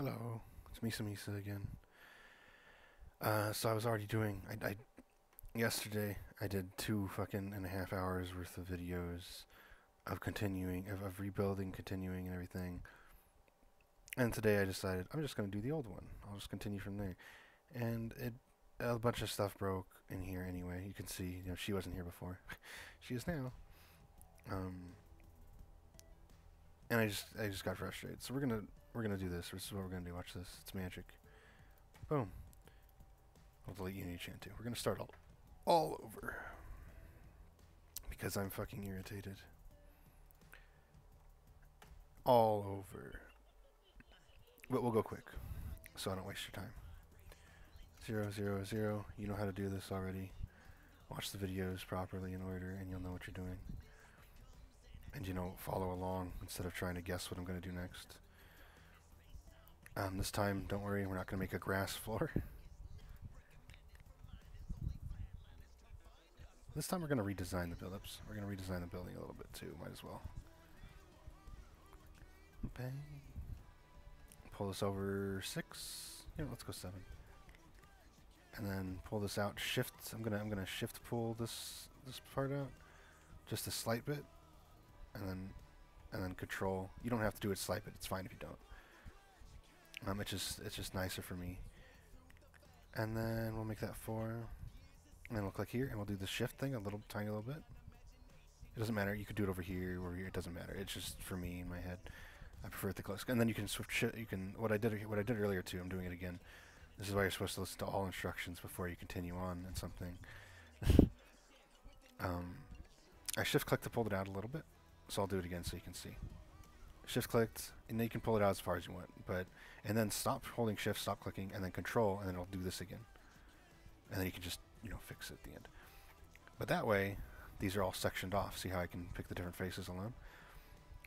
Hello, it's MisaMisa again. So I was already doing. Yesterday I did 2.5 hours worth of videos of continuing of rebuilding, continuing, and everything. And today I decided I'm just gonna do the old one. I'll just continue from there. And a bunch of stuff broke in here anyway. You can see, she wasn't here before. She is now. Um, and I just got frustrated. So we're gonna do this. This is what we're gonna do. Watch this. It's magic. Boom. I'll delete Unity Chan too. We're gonna start all over because I'm fucking irritated. All over. But we'll go quick, so I don't waste your time. 0, 0, 0. You know how to do this already. Watch the videos properly in order, and you'll know what you're doing. And follow along instead of trying to guess what I'm gonna do next. This time, don't worry, we're not gonna make a grass floor. This time we're going to redesign the build-ups. We're going to redesign the building a little bit too, might as well. Bang. Pull this over 6. Let's go 7. And then pull this out. Shift. I'm gonna shift pull this part out, just a slight bit, and then control. You don't have to do it slight bit. It's fine if you don't. It's just nicer for me. And then we'll make that 4. And then we'll click here, and we'll do the shift thing a tiny little bit. It doesn't matter. You could do it over here or here. It doesn't matter. It's just for me in my head. I prefer it to close. And then you can switch. You can what I did earlier too. I'm doing it again. This is why you're supposed to listen to all instructions before you continue on in something. I shift click to pull it out a little bit, so I'll do it again so you can see. Shift clicked, and then you can pull it out as far as you want. And then stop holding shift, stop clicking, and then control, and then it'll do this again. And then you can just fix it at the end. But that way, these are all sectioned off. See how I can pick the different faces on them?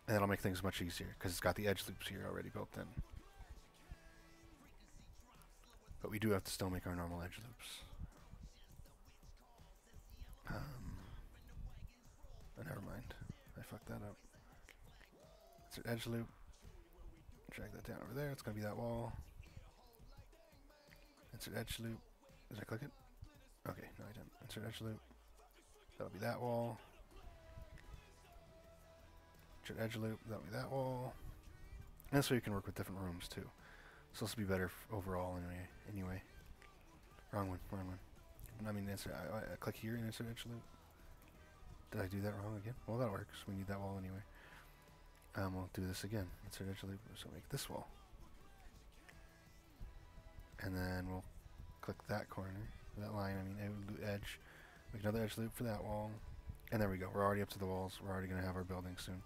And that'll make things much easier, because it's got the edge loops here already built in. But we do have to still make our normal edge loops. Never mind. I fucked that up. Insert edge loop. Drag that down over there. It's going to be that wall. Insert edge loop. Did I click it? Okay, no I didn't. Insert edge loop. That'll be that wall. Insert edge loop. That'll be that wall. And this way you can work with different rooms too. So this will be better overall anyway. Wrong one. I mean, I click here and insert edge loop. Did I do that wrong again? Well, that works. We need that wall anyway. We'll do this again. Insert edge loop. So make this wall. And then we'll click that corner. That line, edge. Make another edge loop for that wall. And there we go. We're already up to the walls. We're already going to have our building soon.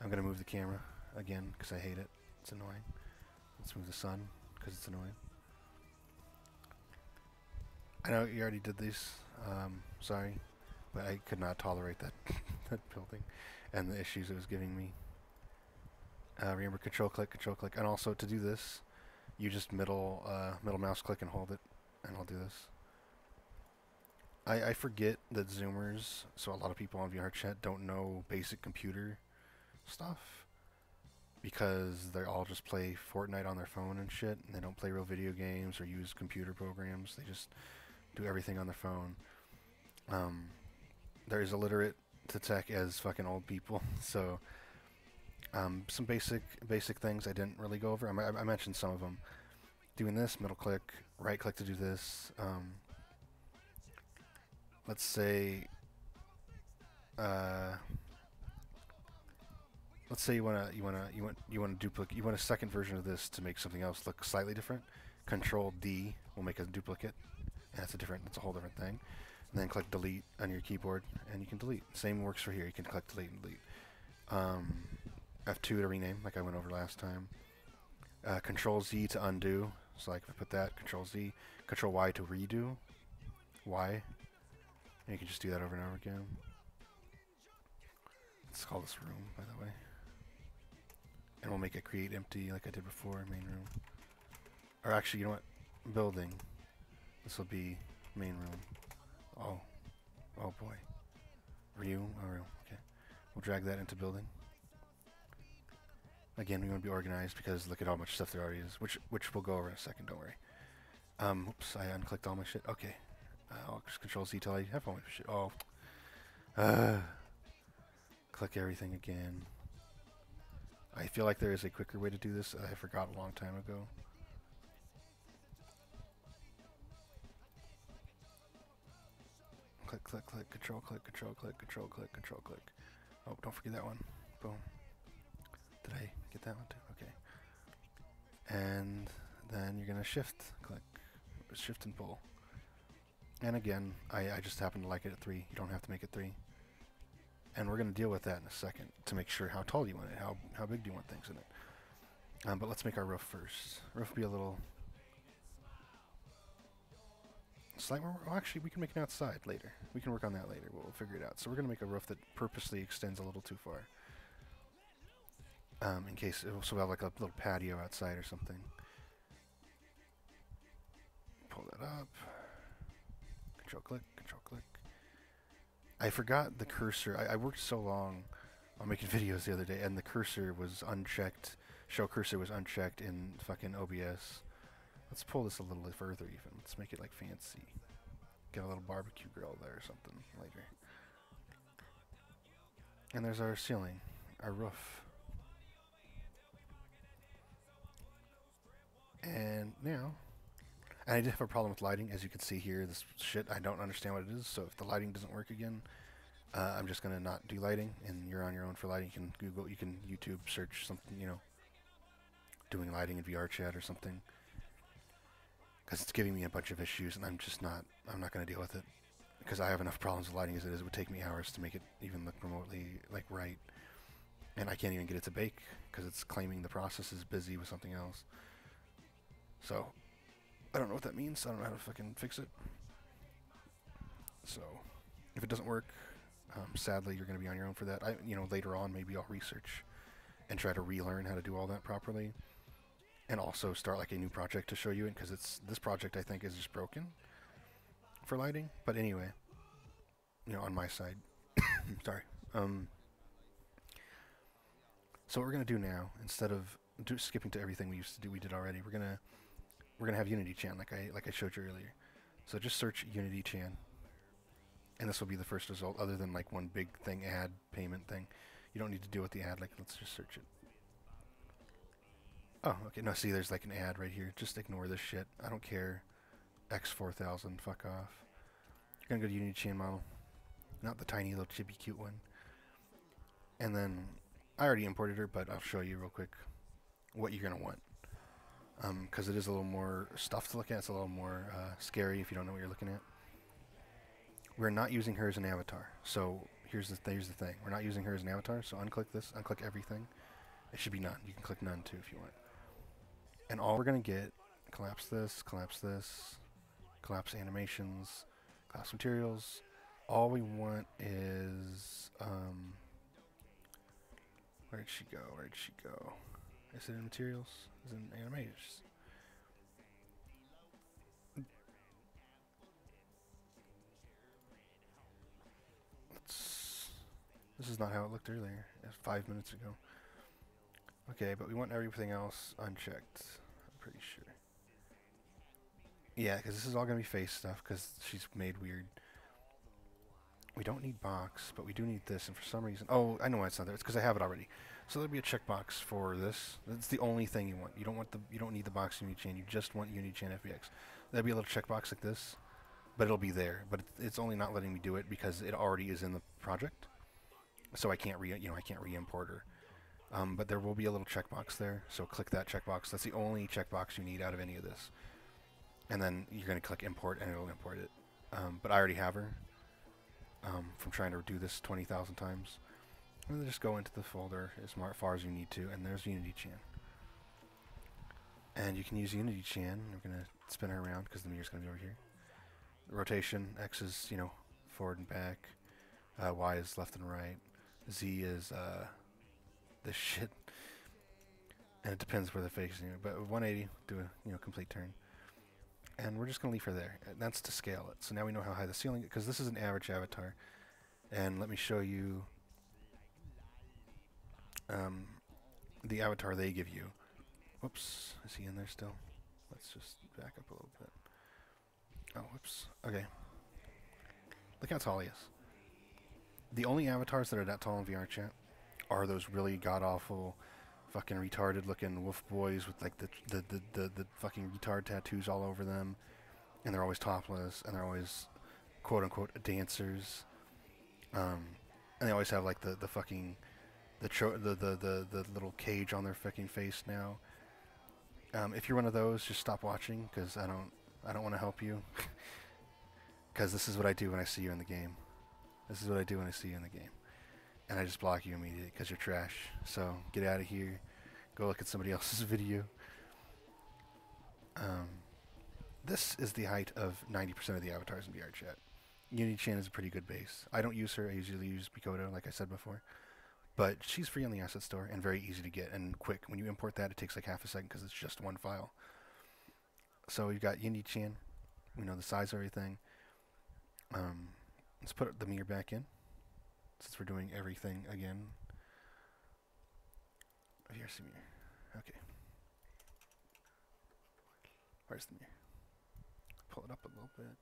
I'm going to move the camera again because I hate it. It's annoying. Let's move the sun because it's annoying. I know you already did these. Sorry. But I could not tolerate that, that building and the issues it was giving me. Remember control click. And also to do this, you just middle mouse click and hold it. And I'll do this. I forget that Zoomers, so a lot of people on VRChat don't know basic computer stuff because they all just play Fortnite on their phone and shit, and they don't play real video games or use computer programs. They just do everything on their phone. They're as illiterate to tech as fucking old people, so some basic things I didn't really go over. I mentioned some of them. Doing this, middle click, right click to do this. Let's say you want a second version of this to make something else look slightly different. Control D will make a duplicate, and that's a whole different thing. And then click delete on your keyboard, and you can delete. Same works for here. You can click delete and delete. F2 to rename, like I went over last time. Control Z to undo. So like if I put that, Control Z, Control Y to redo. Y. And you can just do that over and over again. Let's call this room, by the way. And we'll make it create empty like I did before, main room. Or actually, you know what? Building. This will be main room. Oh boy. Room. Oh, room. Okay. We'll drag that into building. Again, we want to be organized because look at how much stuff there already is, which we'll go over in a second. Don't worry. Oops, I unclicked all my shit. Okay. I'll just Control Z till I have all my shit. Oh. Click everything again. I feel like there is a quicker way to do this. I forgot a long time ago. Click, click, click, Control, click, Control, click, Control, click, Control, click. Oh, don't forget that one. Boom. Did I get that one too? Okay. And then you're gonna shift, click, shift and pull. And again, I just happen to like it at 3. You don't have to make it 3. And we're gonna deal with that in a second to make sure how tall do you want it, how big do you want things in it. But let's make our roof first. Roof will be a little slight. Well, actually, we can make it outside later. We can work on that later. We'll figure it out. So we're gonna make a roof that purposely extends a little too far. In case so we'll have like a little patio outside or something. Pull that up. Control click, Control click. I forgot the cursor. I worked so long on making videos the other day, and the cursor was unchecked. Show cursor was unchecked in fucking OBS. Let's pull this a little further even. Let's make it like fancy. Get a little barbecue grill there or something later. And there's our ceiling, our roof. And now, and I did have a problem with lighting, as you can see here. This shit, I don't understand what it is. So if the lighting doesn't work again, I'm just gonna not do lighting, and you're on your own for lighting. You can Google, you can YouTube search something, you know, doing lighting in VRChat or something, because it's giving me a bunch of issues, and I'm not gonna deal with it, because I have enough problems with lighting as it is. It would take me hours to make it even look remotely like right, and I can't even get it to bake because it's claiming the process is busy with something else. So I don't know what that means. I don't know how to fucking fix it. So if it doesn't work, sadly, you're going to be on your own for that. Later on, maybe I'll research and try to relearn how to do all that properly, and also start like a new project to show you it, because this project I think is just broken for lighting. But anyway, on my side, sorry. So what we're going to do now, instead of skipping to everything we used to do, we did already. We're gonna have Unity Chan, like I showed you earlier. So just search Unity Chan, and this will be the first result, other than like one big thing, ad payment thing. You don't need to deal with the ad. Like, let's just search it. Oh, okay. No, see, there's like an ad right here. Just ignore this shit. I don't care. X4000. Fuck off. You're gonna go to Unity Chan model, not the tiny little chibi cute one. And then I already imported her, but I'll show you real quick what you're gonna want. Because it is a little more stuff to look at. It's a little more scary if you don't know what you're looking at. We're not using her as an avatar. So here's the thing. We're not using her as an avatar. So unclick this. Unclick everything. It should be none. You can click none too if you want. And all we're going to get, collapse this, collapse animations, collapse materials. All we want is, where'd she go? Is it in materials? Is it in animators? This is not how it looked earlier. It was 5 minutes ago. Okay, but we want everything else unchecked. I'm pretty sure. Yeah, because this is all going to be face stuff, because she's made weird. We don't need box, but we do need this, and for some reason... Oh, I know why it's not there. It's because I have it already. So there'll be a checkbox for this. That's the only thing you want. You don't need the box Unity Chain. You just want Unity Chain FBX. There'll be a little checkbox like this, but it'll be there. But it's only not letting me do it because it already is in the project. So I can't re-import her. But there will be a little checkbox there. So click that checkbox. That's the only checkbox you need out of any of this. And then you're going to click import, and it'll import it. But I already have her from trying to do this 20,000 times. And then just go into the folder as far as you need to, and there's Unity Chan. And you can use Unity Chan. We're going to spin her around because the mirror's going to be over here. The rotation, X is, forward and back. Y is left and right. Z is this shit. And it depends where they're facing. But 180, do a complete turn. And we're just going to leave her there. And that's to scale it. So now we know how high the ceiling is, because this is an average avatar. And let me show you the avatar they give you. Whoops, is he in there still? Let's just back up a little bit. Oh, whoops. Okay. Look how tall he is. The only avatars that are that tall in VRChat are those really god-awful, fucking retarded-looking wolf boys with like the fucking retard tattoos all over them, and they're always topless, and they're always quote-unquote dancers, and they always have like the fucking the little cage on their fucking face now. If you're one of those, just stop watching, because I don't want to help you. Because this is what I do when I see you in the game. This is what I do when I see you in the game. And I just block you immediately because you're trash. So get out of here. Go look at somebody else's video. This is the height of 90% of the avatars in VRChat. Unity-chan is a pretty good base. I don't use her. I usually use Bikoto, like I said before. But she's free on the asset store and very easy to get and quick. When you import that, it takes like half a second because it's just one file. So you've got Unity-chan. We know the size of everything. Let's put the mirror back in, since we're doing everything again. VRC mirror. Okay. Where's the mirror? Pull it up a little bit.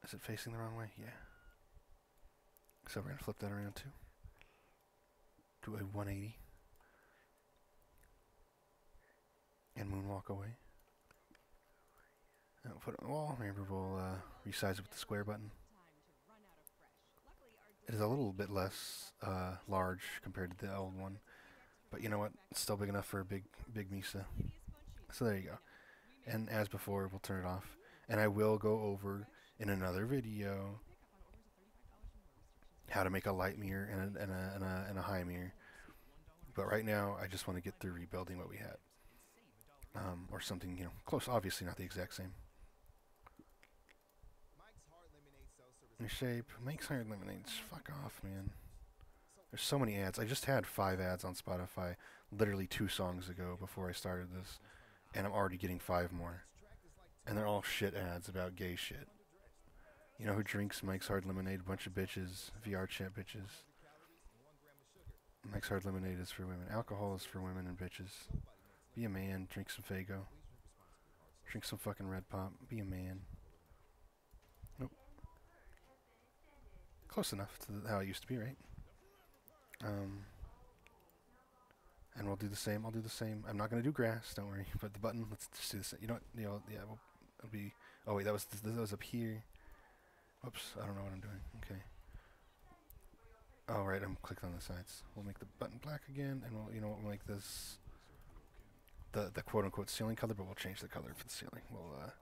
Is it facing the wrong way? Yeah. So we're going to flip that around too. Do a 180. And moonwalk away. And we'll put it on the wall. Remember, we'll resize it with the square button. It is a little bit less large compared to the old one. But you know what? It's still big enough for a big Misa. So there you go. And as before, we'll turn it off. And I will go over in another video how to make a light mirror and a high mirror. But right now, I just want to get through rebuilding what we had. Or something, you know, close. Obviously not the exact same. New shape. Mike's Hard Lemonades. Fuck off, man. There's so many ads. I just had 5 ads on Spotify literally 2 songs ago before I started this. And I'm already getting 5 more. And they're all shit ads about gay shit. You know who drinks Mike's Hard Lemonade? A bunch of bitches. VRChat bitches. Mike's Hard Lemonade is for women. Alcohol is for women and bitches. Be a man. Drink some Faygo. Drink some fucking Red Pop. Be a man. Nope. Close enough to how it used to be, right? And we'll do the same. I'll do the same. I'm not going to do grass, don't worry. But the button, let's just do the same. You know what? Yeah, it'll be... Oh, wait, that was up here. Whoops, I don't know what I'm doing. Okay. Oh, right, I'm clicked on the sides. We'll make the button black again, and we'll make this the quote-unquote ceiling color, but we'll change the color for the ceiling. We'll,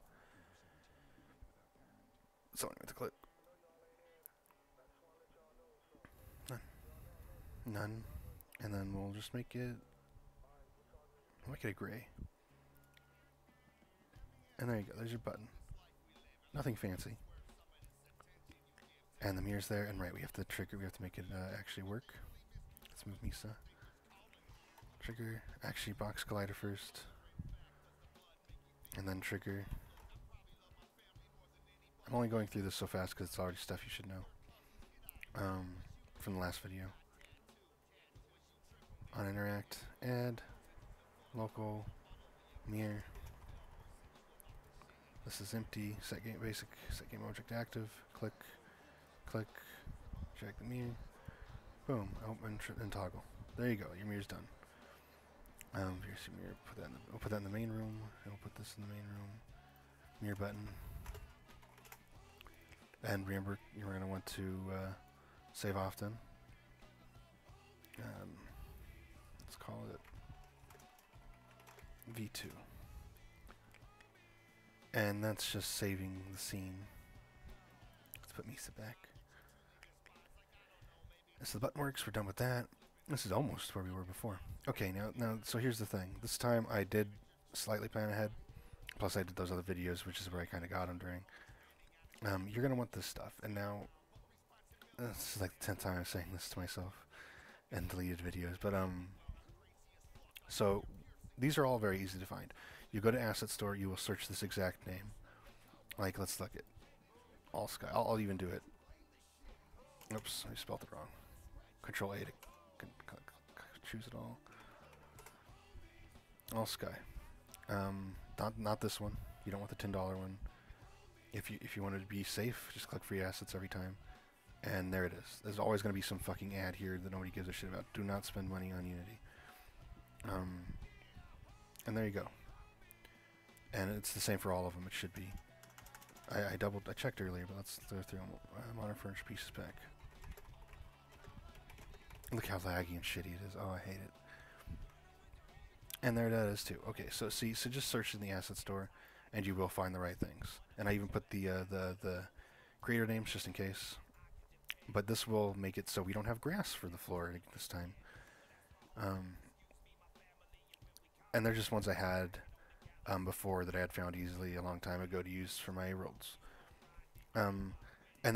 so anyway, to click. None. And then we'll just make it a gray. And there you go, there's your button. Nothing fancy. And the mirror's there, and right, we have to make it actually work. Let's move Misa. Trigger, actually box collider first. And then trigger. I'm only going through this so fast because it's already stuff you should know. From the last video. On interact, add, local, mirror. This is empty, set game basic, set game object active, click, check the mirror, boom, open and toggle. There you go, your mirror's done. Here's your mirror, we'll put that in the main room, and we'll put this in the main room. Mirror button. And remember, you're going to want to save often. Let's call it V2. And that's just saving the scene. Let's put Misa back. So the button works, we're done with that. This is almost where we were before. Okay, now, so here's the thing. This time I did slightly plan ahead. Plus I did those other videos, which is where I kind of got them during. You're going to want this stuff. And now, this is like the 10th time I'm saying this to myself. And deleted videos. But, so, these are all very easy to find. You go to Asset Store, you will search this exact name. Like, let's look at All Sky. I'll even do it. Oops, I spelled it wrong. Control A to choose it all. All sky. Not this one. You don't want the $10 one. If you wanted to be safe, just click free assets every time. And there it is. There's always going to be some fucking ad here that nobody gives a shit about. Do not spend money on Unity. And there you go. And it's the same for all of them. It should be. I checked earlier, but let's go through them. Modern Furnish Pieces Pack. Look how laggy and shitty it is. Oh, I hate it. And there that is too. Okay, so see, so just search in the asset store, and you will find the right things. And I even put the creator names just in case. But this will make it so we don't have grass for the floor this time. And they're just ones I had before that I had found easily a long time ago to use for my worlds. And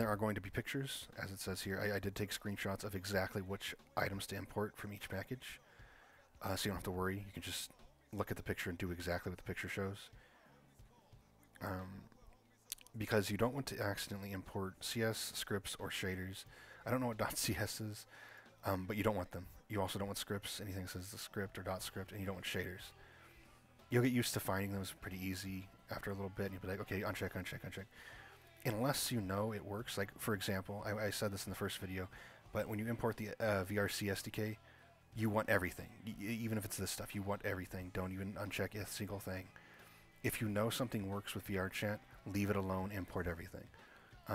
there are going to be pictures, as it says here. I did take screenshots of exactly which items to import from each package. So you don't have to worry. You can just look at the picture and do exactly what the picture shows. Because you don't want to accidentally import CS, scripts, or shaders. I don't know what .cs is, but you don't want them. You also don't want scripts, anything that says the script or .script, and you don't want shaders. You'll get used to finding those pretty easy after a little bit, and you'll be like, okay, uncheck, uncheck, uncheck. Unless you know it works. Like, for example, I said this in the first video, but when you import the VRC SDK, you want everything. Even if it's this stuff, you want everything. Don't even uncheck a single thing. If you know something works with VRChat, leave it alone, import everything.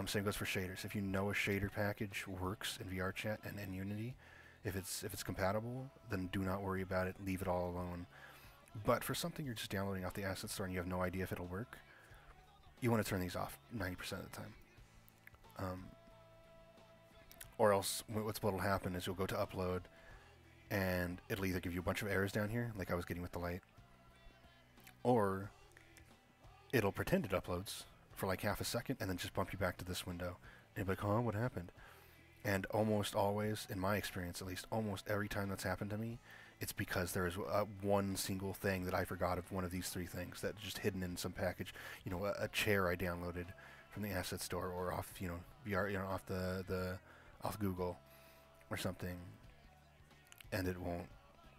Same goes for shaders. If you know a shader package works in VRChat and in Unity, if it's compatible, then do not worry about it. Leave it all alone. But for something you're just downloading off the asset store and you have no idea if it'll work, you want to turn these off 90% of the time. Or else what'll happen is you'll go to upload and it'll either give you a bunch of errors down here, like I was getting with the light, or it'll pretend it uploads for like half a second and then just bump you back to this window. And you'll be like, huh, what happened? And almost always, in my experience at least, almost every time that's happened to me, it's because there is one single thing that I forgot of one of these three things that's just hidden in some package. You know, a chair I downloaded from the asset store or off, off Google or something, and it won't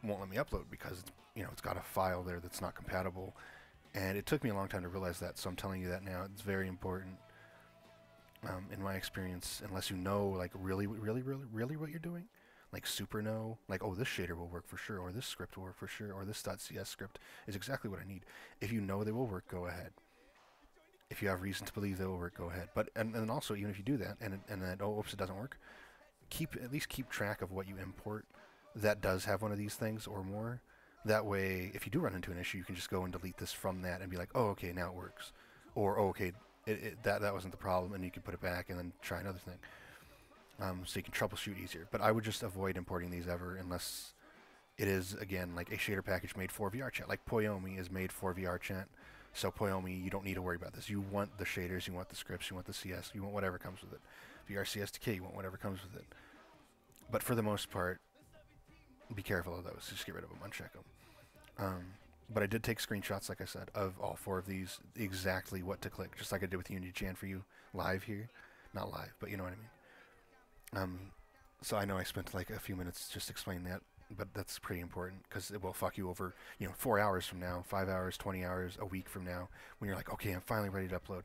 let me upload because it's got a file there that's not compatible. And it took me a long time to realize that, so I'm telling you that now. It's very important. In my experience, unless you know like really what you're doing, like super know, like, oh, this shader will work for sure, or this script will work for sure, or this .cs script is exactly what I need. If you know they will work, go ahead. If you have reason to believe they will work, go ahead. But and also, even if you do that and then oops, it doesn't work, at least keep track of what you import that does have one of these things or more. That way, if you do run into an issue, you can just go and delete this from that and be like, oh, okay, now it works, or oh, okay, that wasn't the problem, and you can put it back and then try another thing. So you can troubleshoot easier. But I would just avoid importing these ever unless it is, again, like a shader package made for VRChat. Like Poiyomi is made for VRChat. So Poiyomi, you don't need to worry about this. You want the shaders, you want the scripts, you want the CS, you want whatever comes with it. VRC SDK, you want whatever comes with it. But for the most part, be careful of those. Just get rid of them, uncheck them. But I did take screenshots, like I said, of all four of these, exactly what to click, just like I did with Unity Jan for you live here. Not live, but you know what I mean. So I know I spent like a few minutes just explaining that, but that's pretty important because it will fuck you over, 4 hours from now, 5 hours, 20 hours, a week from now, when you're like, okay, I'm finally ready to upload.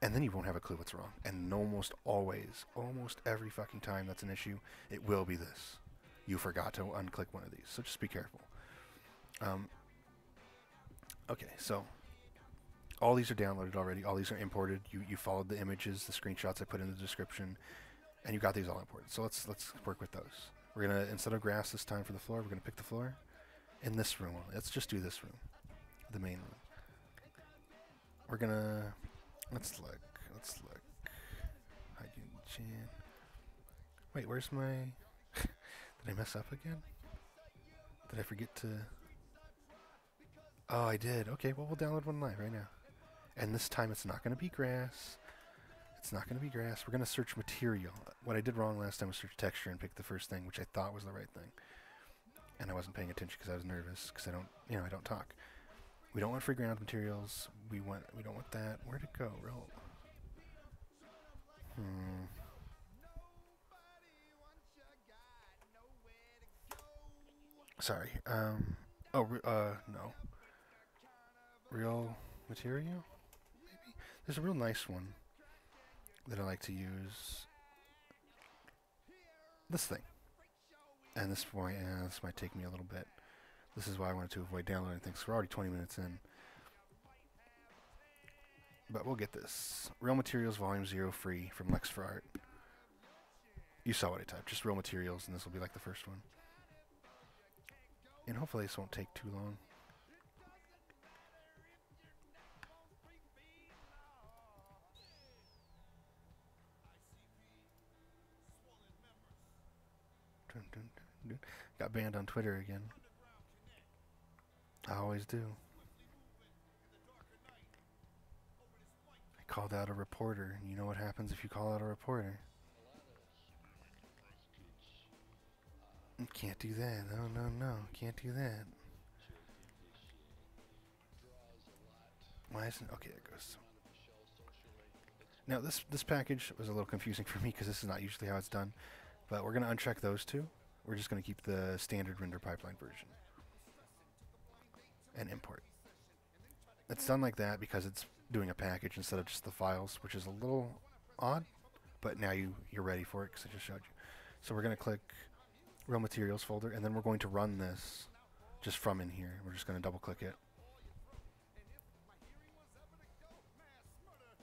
And then you won't have a clue what's wrong. And almost always, almost every fucking time that's an issue, it will be this. You forgot to unclick one of these, so just be careful. Okay, so all these are downloaded already. All these are imported. You followed the images, the screenshots I put in the description, and you got these all imported. So let's work with those. We're gonna, instead of grass this time for the floor, we're gonna pick the floor in this room only. Let's just do this room, the main room. We're gonna let's look. Wait, where's my? Did I mess up again? Did I forget to? Oh, I did. Okay, well, we'll download one live right now. And this time it's not going to be grass. It's not going to be grass. We're going to search material. What I did wrong last time was search texture and pick the first thing, which I thought was the right thing. And I wasn't paying attention because I was nervous because I don't talk. We don't want free ground materials. We don't want that. Where'd it go? Roll. Sorry. No. Real material? Maybe? There's a real nice one that I like to use. This thing. And this might take me a little bit. This is why I wanted to avoid downloading things. We're already 20 minutes in. But we'll get this. Real Materials Volume 0 free from Lex for Art. You saw what I typed. Just Real Materials, and this will be like the first one. And hopefully this won't take too long. Dun, dun, dun, dun. Got banned on Twitter again. I always do. I called out a reporter, and you know what happens if you call out a reporter. Can't do that. No. Can't do that. Why isn't... Okay, there it goes. Now, this package was a little confusing for me because this is not usually how it's done. But we're going to uncheck those two. We're just going to keep the standard render pipeline version. And import. It's done like that because it's doing a package instead of just the files, which is a little odd. But now you're ready for it because I just showed you. So we're going to click Real Materials folder, and then we're going to run this just from in here. We're just going to double click it.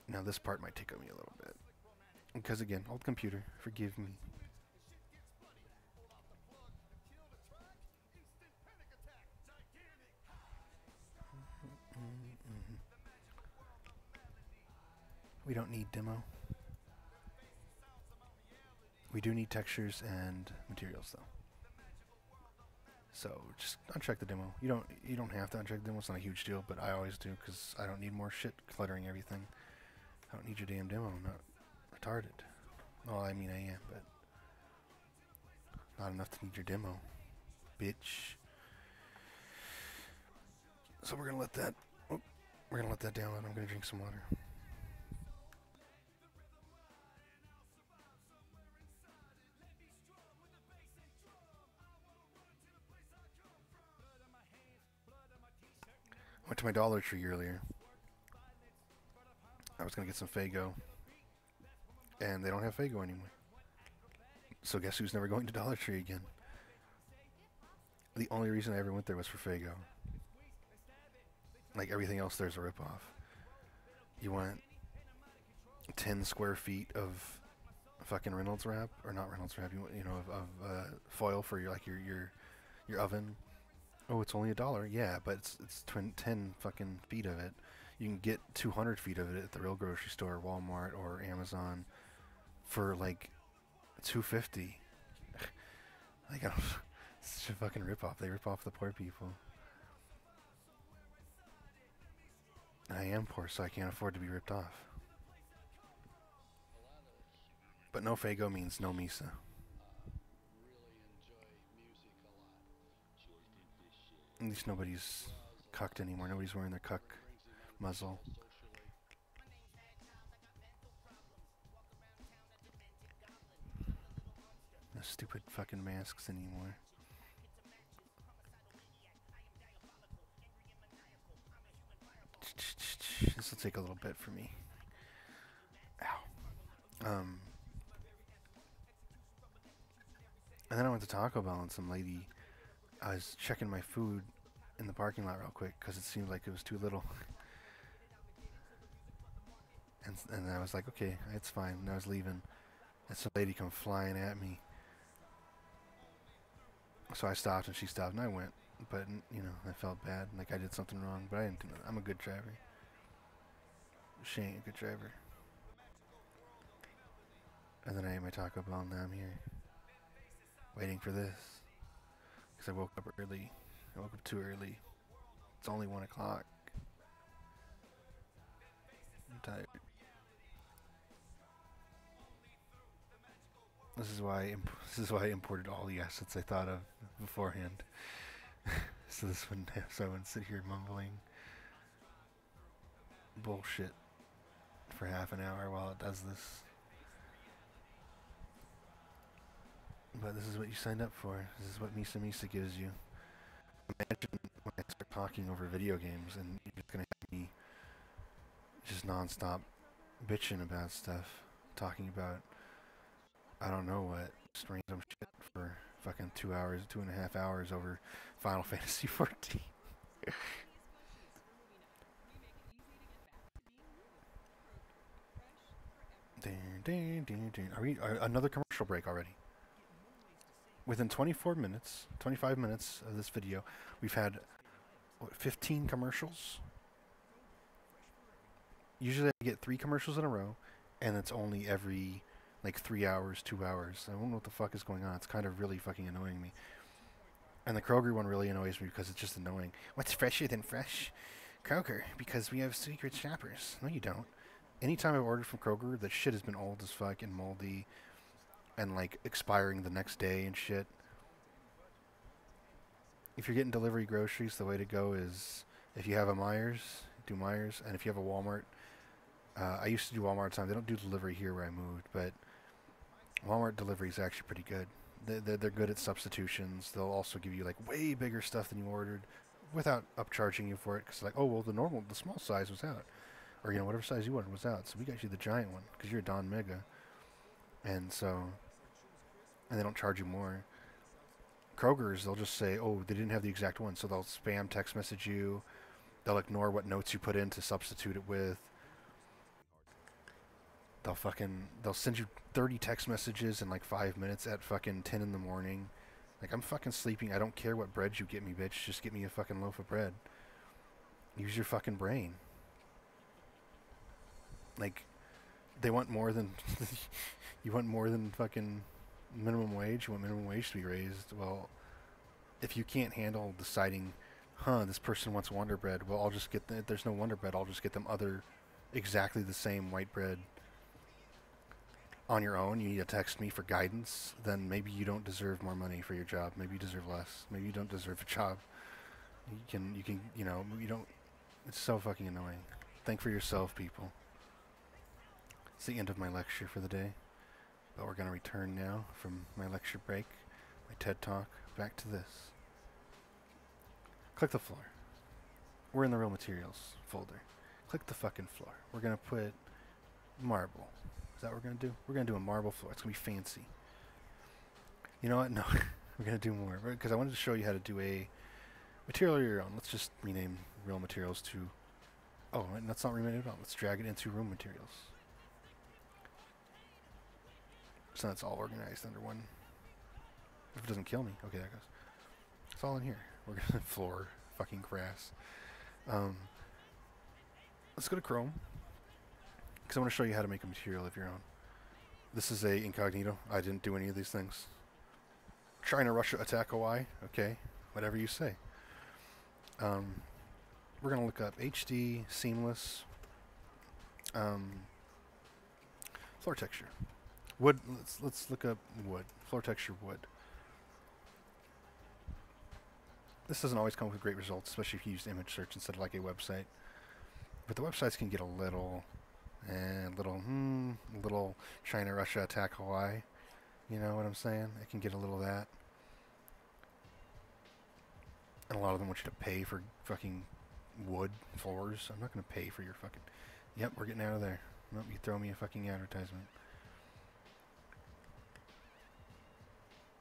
Now this part might take me a little bit. Because again, old computer, forgive me. We don't need demo. We do need textures and materials though. So just uncheck the demo. You don't have to uncheck the demo, it's not a huge deal, but I always do because I don't need more shit cluttering everything. I don't need your damn demo, I'm not retarded. Well, I mean I am, but not enough to need your demo, bitch. So we're gonna let that download. I'm gonna drink some water. Went to my Dollar Tree earlier. I was gonna get some Faygo, and they don't have Faygo anymore. So guess who's never going to Dollar Tree again? The only reason I ever went there was for Faygo. Like everything else, there's a ripoff. You want 10 square feet of fucking Reynolds wrap, or not Reynolds wrap? You know, of foil for your oven. Oh, it's only $1. Yeah, but it's 10 fucking feet of it. You can get 200 feet of it at the real grocery store, Walmart or Amazon, for like $2.50. Like, it's such a fucking ripoff. They rip off the poor people. I am poor, so I can't afford to be ripped off. But no Faygo means no Misa. At least nobody's cucked anymore. Nobody's wearing their cuck muzzle. No stupid fucking masks anymore. This will take a little bit for me. Ow. And then I went to Taco Bell and some lady... I was checking my food in the parking lot real quick because it seemed like it was too little. and I was like, okay, it's fine. And I was leaving. And some lady come flying at me. So I stopped and she stopped and I went. But, you know, I felt bad. Like I did something wrong. But I didn't do that. I'm a good driver. She ain't a good driver. And then I ate my Taco Bell and now I'm here. Waiting for this. Because I woke up early. I woke up too early. It's only 1 o'clock. I'm tired. This is why I imported all the assets I thought of beforehand. So I wouldn't sit here mumbling bullshit for half an hour while it does this. But this is what you signed up for. This is what MisaMisa gives you. imagine when I start talking over video games and you're just gonna have me just nonstop bitching about stuff, talking about I don't know what, just random shit for fucking 2 hours, 2.5 hours over Final Fantasy 14. Are another commercial break already? Within 24 minutes, 25 minutes of this video, we've had what, 15 commercials. Usually I get 3 commercials in a row, and it's only every like 3 hours, 2 hours. I don't know what the fuck is going on. It's kind of really fucking annoying me. And the Kroger one really annoys me because it's just annoying. What's fresher than fresh? Kroger, because we have secret shoppers. No, you don't. Anytime I've ordered from Kroger, that shit has been old as fuck and moldy and like expiring the next day and shit. If you're getting delivery groceries, the way to go is if you have a Myers, do Myers, and if you have a Walmart, I used to do Walmart all the time. They don't do delivery here where I moved, but Walmart delivery is actually pretty good. They're good at substitutions. They'll also give you like way bigger stuff than you ordered without upcharging you for it. Because like, oh well, the small size was out, or you know whatever size you wanted was out. So we got you the giant one because you're a Don Mega, and they don't charge you more. Kroger's, they'll just say, oh, they didn't have the exact one, so they'll spam text message you. They'll ignore what notes you put in to substitute it with. They'll send you 30 text messages in like 5 minutes at fucking 10 in the morning. Like, I'm fucking sleeping. I don't care what bread you get me, bitch. Just get me a fucking loaf of bread. Use your fucking brain. Like, they want more than... you want more than fucking minimum wage? You want minimum wage to be raised? Well, if you can't handle deciding, this person wants Wonder Bread, well, I'll just get... if there's no Wonder Bread, I'll just get them other exactly the same white bread on your own. You need to text me for guidance. Then maybe you don't deserve more money for your job. Maybe you deserve less. Maybe you don't deserve a job. You don't. It's so fucking annoying. Think for yourself, people. It's the end of my lecture for the day, but we're gonna return now from my lecture break, my TED Talk, back to this. Click the floor. We're in the real materials folder. Click the fucking floor. We're gonna put marble. Is that what we're going to do? We're going to do a marble floor. It's going to be fancy. You know what? No. We're going to do more. Because I wanted to show you how to do a material of your own. Let's just rename real materials to... oh, and let's not rename it at all. Let's drag it into room materials. So that's all organized under one. If it doesn't kill me. Okay, there it goes. It's all in here. We're going to floor fucking grass. Let's go to Chrome. Because I want to show you how to make a material of your own. This is a incognito. I didn't do any of these things. China, Russia, attack Hawaii. Okay, whatever you say. We're going to look up HD, seamless, floor texture. Wood, let's look up wood. Floor texture wood. This doesn't always come with great results, especially if you use image search instead of like a website. But the websites can get a little... and little China, Russia, attack Hawaii. You know what I'm saying? It can get a little of that. And a lot of them want you to pay for fucking wood floors. I'm not going to pay for your fucking... Yep, we're getting out of there. Nope, you throw me a fucking advertisement.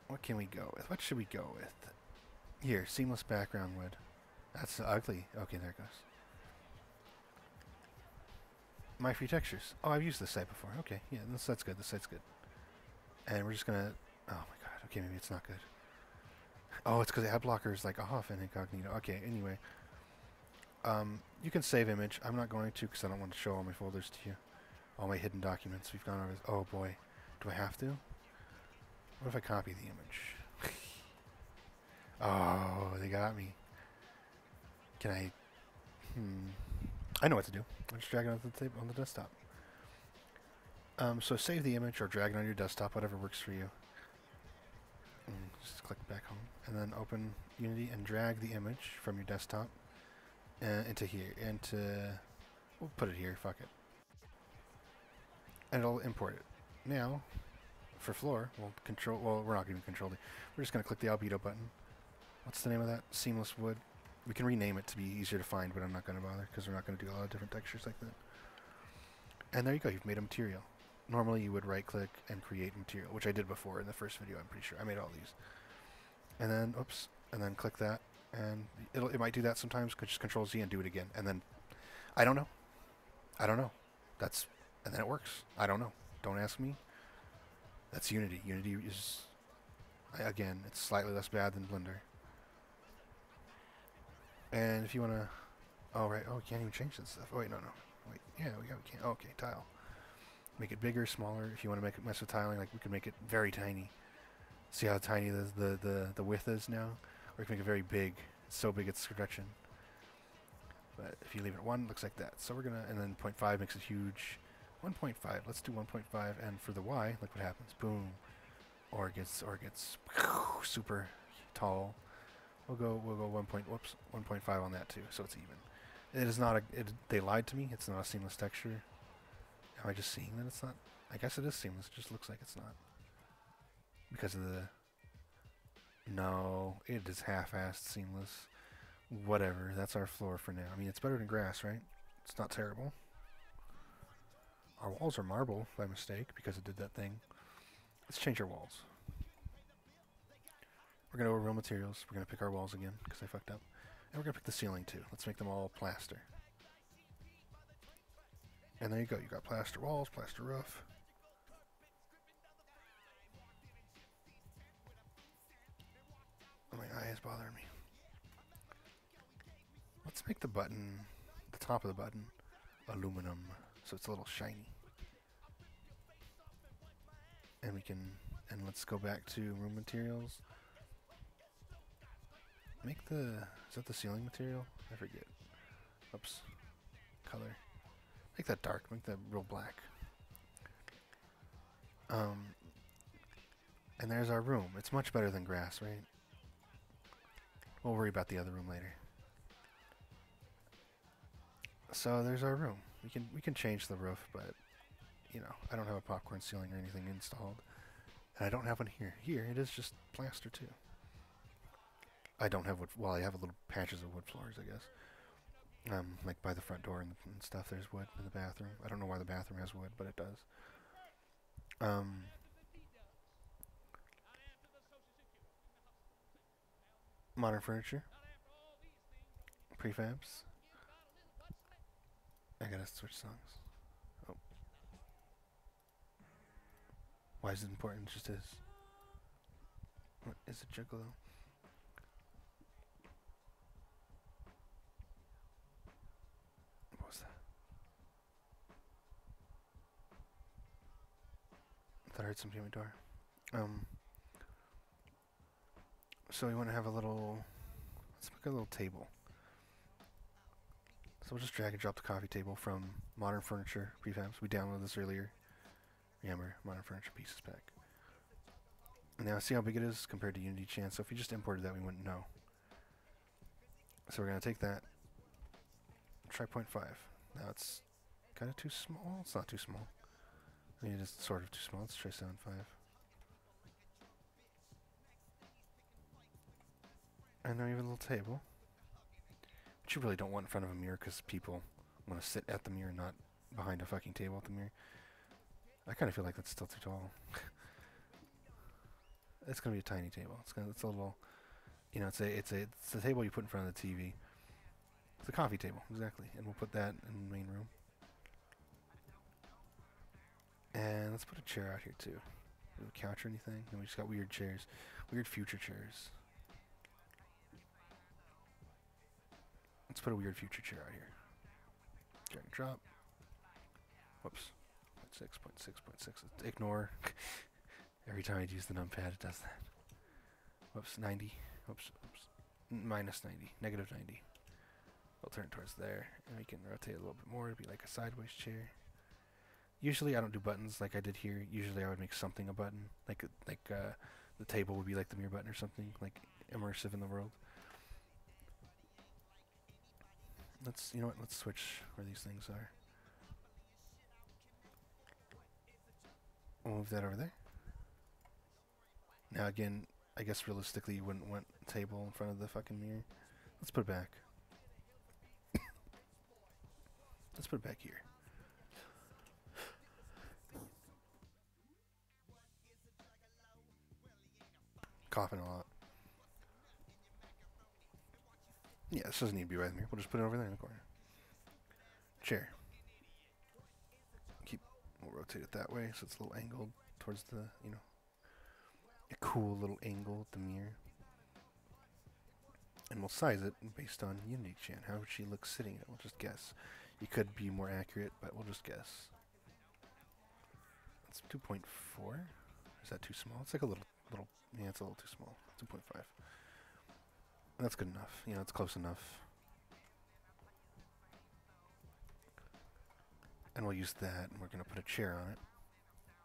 What can we go with? What should we go with? Here, seamless background wood. That's ugly. Okay, there it goes. My free textures. Oh, I've used this site before. Okay, yeah, that's good. This site's good. And we're just gonna... oh my god, okay, maybe it's not good. Oh, it's because the ad blocker is like off and incognito. Okay, anyway. You can save image. I'm not going to because I don't want to show all my folders to you. All my hidden documents. We've gone over this. Oh boy. Do I have to? What if I copy the image? Oh, they got me. Can I... I know what to do. I'll just drag it on the desktop. So save the image or drag it on your desktop, whatever works for you. Just click back home. And then open Unity and drag the image from your desktop into here. We'll put it here, fuck it. And it'll import it. Now, for floor, we're not going to control it. We're just going to click the albedo button what's the name of that? Seamless wood. We can rename it to be easier to find, but I'm not going to bother because we're not going to do a lot of different textures like that. And there you go. You've made a material. Normally you would right-click and create material, which I did before in the first video. I'm pretty sure I made all these. And then, oops, and then click that, and it might do that sometimes. Just Control Z and do it again, and then I don't know. And then it works. I don't know. Don't ask me. That's Unity. Unity is, again, it's slightly less bad than Blender. And if you want to, oh right, oh, you can't even change this stuff. Oh wait, no. Wait, yeah, we can. Oh, okay, tile. Make it bigger, smaller. If you want to mess with tiling, like we can make it very tiny. See how tiny the width is now? Or we can make it very big. It's so big it's stretching. But if you leave it at 1, it looks like that. So we're gonna, and then 0.5 makes it huge. 1.5. Let's do 1.5, and for the Y, look what happens. Boom. Or it gets super tall. We'll go 1.5 on that too, so it's even. It is not they lied to me. It's not a seamless texture. Am I just seeing that it's not? I guess it is seamless. It just looks like it's not. Because of the... No, it is half-assed seamless. Whatever, that's our floor for now. I mean, it's better than grass, right? It's not terrible. Our walls are marble by mistake because it did that thing. Let's change our walls. We're going to go real materials. We're going to pick our walls again because I fucked up. And we're going to pick the ceiling too. Let's make them all plaster. And there you go. You got plaster walls, plaster roof. Oh, my eye is bothering me. Let's make the button, the top of the button, aluminum, so it's a little shiny. And we can, and let's go back to room materials. Make the, is that the ceiling material? I forget. Oops. Color. Make that dark, make that real black. And there's our room. It's much better than grass, right? We'll worry about the other room later. So there's our room. We can change the roof, but you know, I don't have a popcorn ceiling or anything installed. And I don't have one here. Here it is just plaster too. I don't have wood, well, I have a little patches of wood floors, I guess. Like by the front door and stuff, there's wood in the bathroom. I don't know why the bathroom has wood, but it does. Modern furniture. Prefabs. I gotta switch songs. Oh. Why is it important? It just is. What is a Juggalo? What was that? I thought I heard something at my door. So we want to have a little, let's make a little table. So we'll just drag and drop the coffee table from Modern Furniture Prefabs. We downloaded this earlier. Remember, Modern Furniture Pieces Pack. And now see how big it is compared to Unity Chan. So if you just imported that, we wouldn't know. So we're going to take that. Try 0.5. Now it's kind of too small. It's not too small. I mean, it is sort of too small. Let's try 7.5. And now we have a little table. Which you really don't want in front of a mirror because people want to sit at the mirror, not behind a fucking table at the mirror. I kind of feel like that's still too tall. It's gonna be a tiny table. It's a little, you know, it's a table you put in front of the TV. It's a coffee table, exactly. And we'll put that in the main room. And let's put a chair out here too. No couch or anything. And we just got weird chairs, weird future chairs. Let's put a weird future chair out here. Drag and drop. Whoops. 0.6. Ignore. Every time I use the numpad, it does that. Whoops, 90. Whoops. Minus 90. Negative 90. We'll turn it towards there, and we can rotate a little bit more to be like a sideways chair. Usually I don't do buttons like I did here. Usually I would make something a button. Like the table would be like the mirror button or something. Like immersive in the world. You know what, let's switch where these things are. We'll move that over there. Now again, I guess realistically you wouldn't want a table in front of the fucking mirror. Let's put it back. Let's put it back here. Coughing a lot. Yeah, this doesn't need to be right in here. We'll just put it over there in the corner. Chair. We'll rotate it that way so it's a little angled towards the, you know, a cool little angle at the mirror. And we'll size it based on Unity-chan. How would she look sitting in it? We'll just guess. You could be more accurate, but we'll just guess. It's 2.4. Is that too small? It's like a little, yeah, it's a little too small. 2.5. That's good enough. You know, it's close enough. And we'll use that, and we're going to put a chair on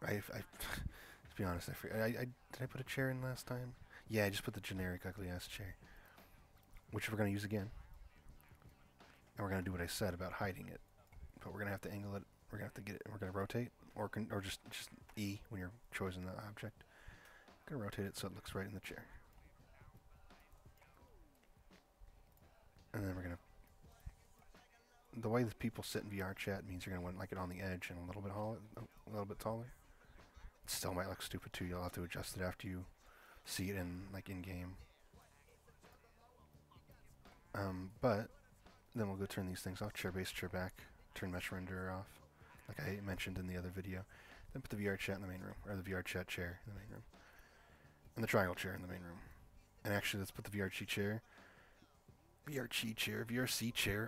it. To be honest, did I put a chair in last time? Yeah, I just put the generic ugly-ass chair. Which we're going to use again. And we're going to do what I said about hiding it. But we're going to have to angle it. We're going to have to get it. We're going to rotate. Or just E when you're choosing the object. We're going to rotate it so it looks right in the chair. And then we're going to... The way that people sit in VRChat means you're going to want like it on the edge and a little bit taller. It still might look stupid too. You'll have to adjust it after you see it in game. But then we'll go turn these things off. Chair base, chair back. Turn mesh renderer off, like I mentioned in the other video. Then put the VRChat in the main room, or the VRChat chair in the main room, and the triangle chair in the main room. And actually, let's put the VRC chair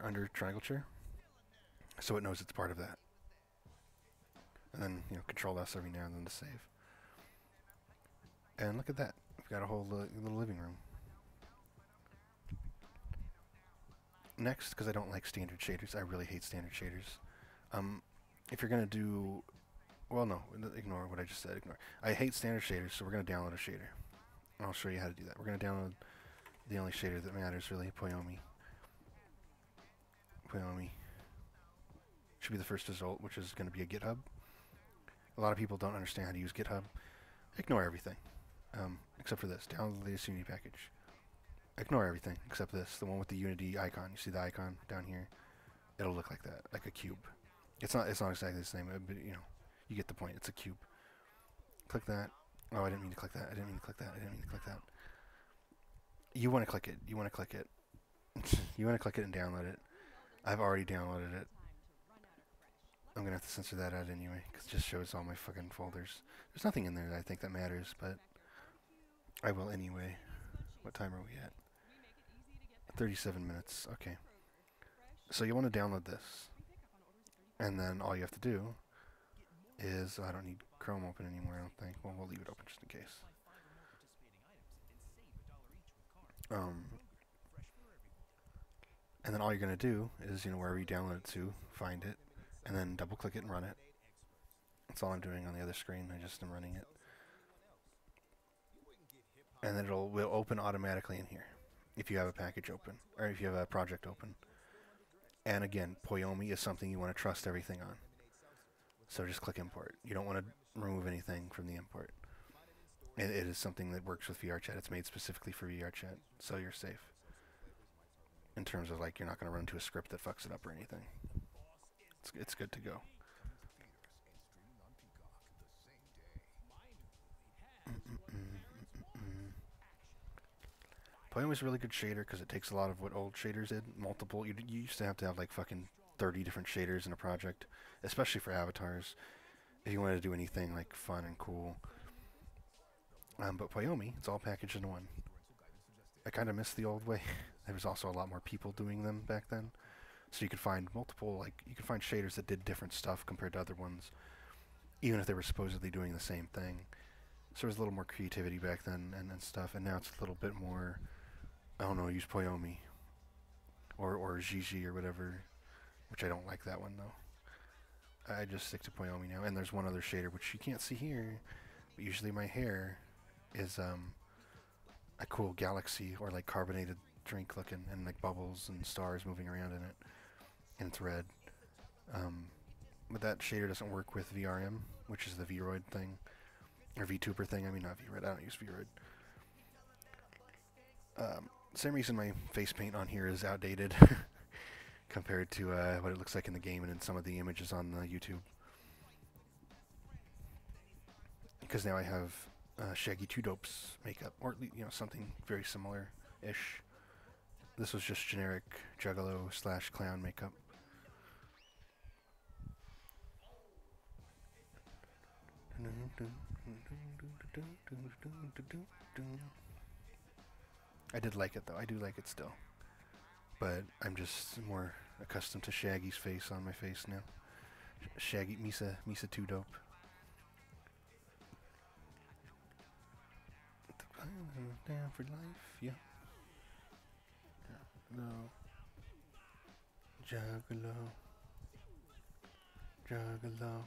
under triangle chair, so it knows it's part of that. And then, you know, Control S every now and then to save. And look at that. We've got a whole little living room. Next, because I don't like standard shaders, I really hate standard shaders. If you're going to do... Well, no, ignore what I just said, ignore. I hate standard shaders, so we're going to download a shader. I'll show you how to do that. We're going to download the only shader that matters, really, Poiyomi. Poiyomi. Should be the first result, which is going to be a GitHub. A lot of people don't understand how to use GitHub. Ignore everything, except for this. Download the latest Unity package. Ignore everything except this, the one with the Unity icon. You see the icon down here? It'll look like that, like a cube. It's not exactly the same, but you know, you get the point. It's a cube. Click that. Oh, I didn't mean to click that. I didn't mean to click that. I didn't mean to click that. You want to click it. You want to click it. You want to click it and download it. I've already downloaded it. I'm going to have to censor that out anyway, because it just shows all my fucking folders. There's nothing in there that I think that matters, but I will anyway. What time are we at? 37 minutes. Okay. So you want to download this. And then all you have to do is... I don't need Chrome open anymore, I don't think. Well, we'll leave it open just in case. And then all you're going to do is, you know, wherever you download it to, find it, and then double-click it and run it. That's all I'm doing on the other screen. I just am running it. And then will open automatically in here if you have a package open, or if you have a project open. And again, Poiyomi is something you want to trust everything on. So just click import. You don't want to remove anything from the import. It is something that works with VRChat. It's made specifically for VRChat, so you're safe. In terms of, like, you're not going to run into a script that fucks it up or anything. It's good to go. Poiyomi is a really good shader because it takes a lot of what old shaders did. Multiple. You used to have like fucking 30 different shaders in a project, especially for avatars, if you wanted to do anything like fun and cool. But Poiyomi, it's all packaged in one. I kind of miss the old way. There was also a lot more people doing them back then. So you could find multiple, like, you could find shaders that did different stuff compared to other ones, even if they were supposedly doing the same thing. So there was a little more creativity back then and stuff, and now it's a little bit more, I don't know, use Poiyomi. Or Gigi or whatever, which I don't like that one, though. I just stick to Poiyomi now. And there's one other shader, which you can't see here, but usually my hair is a cool galaxy or like carbonated drink looking, and like bubbles and stars moving around in it, and it's red. But that shader doesn't work with VRM, which is the Vroid thing, or VTuber thing. I mean, not Vroid. I don't use Vroid. Same reason my face paint on here is outdated compared to what it looks like in the game and in some of the images on YouTube. Because now I have Shaggy 2 Dope's makeup, or something very similar-ish. This was just generic Juggalo / clown makeup. I did like it though. I do like it still. But I'm just more accustomed to Shaggy's face on my face now. Shaggy Misa 2 Dope. Down for life, yeah. Juggalo. Juggalo.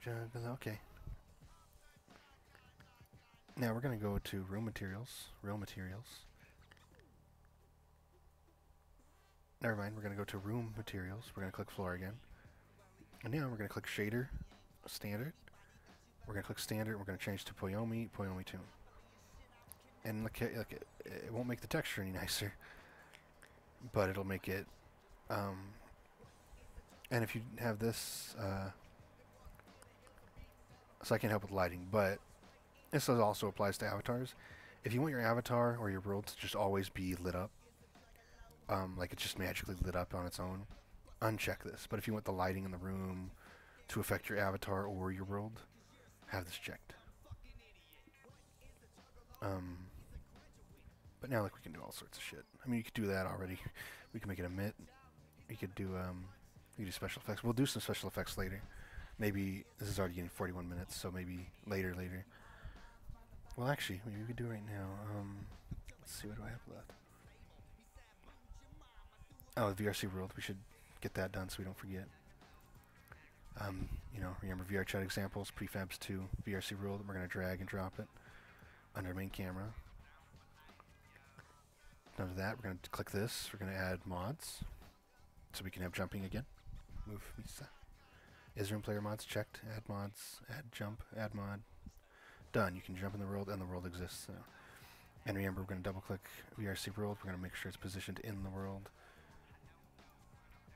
Juggalo. Okay. Now we're gonna go to real materials. Never mind, we're gonna go to room materials. We're gonna click floor again. And now we're gonna click shader, standard. We're gonna click standard, we're gonna change to Poiyomi 2. And look, it won't make the texture any nicer, but it'll make it, and if you have this, so I can't help with lighting, but this also applies to avatars. If you want your avatar or your world to just always be lit up, like it's just magically lit up on its own, uncheck this. But if you want the lighting in the room to affect your avatar or your world, have this checked. But now, like, we can do all sorts of shit. I mean, you could do that already. We can make it emit. We could do special effects. We'll do some special effects later. Maybe this is already getting 41 minutes, so maybe later. Well, actually, maybe we could do right now. Let's see, what do I have left? Oh, the VRC world. We should get that done so we don't forget. Remember VRChat examples, prefabs to VRC world. We're going to drag and drop it under main camera. Under that, we're going to click this. We're going to add mods so we can have jumping again. Move Misa. Is room player mods checked? Add mods. Add jump. Add mod. Done. You can jump in the world, and the world exists. So. And remember, we're going to double click VRC world. We're going to make sure it's positioned in the world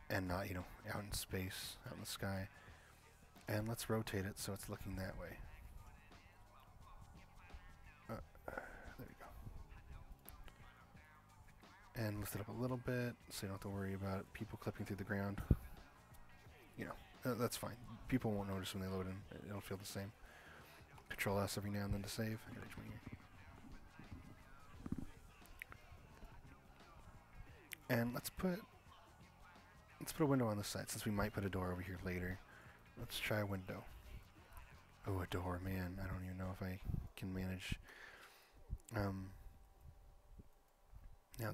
and not, out in space, out in the sky. And let's rotate it so it's looking that way. There we go. And lift it up a little bit so you don't have to worry about people clipping through the ground. That's fine. People won't notice when they load in. It'll feel the same. Control S every now and then to save. And let's put a window on the side since we might put a door over here later. Let's try a window. Oh, a door, man. I don't even know if I can manage. Now,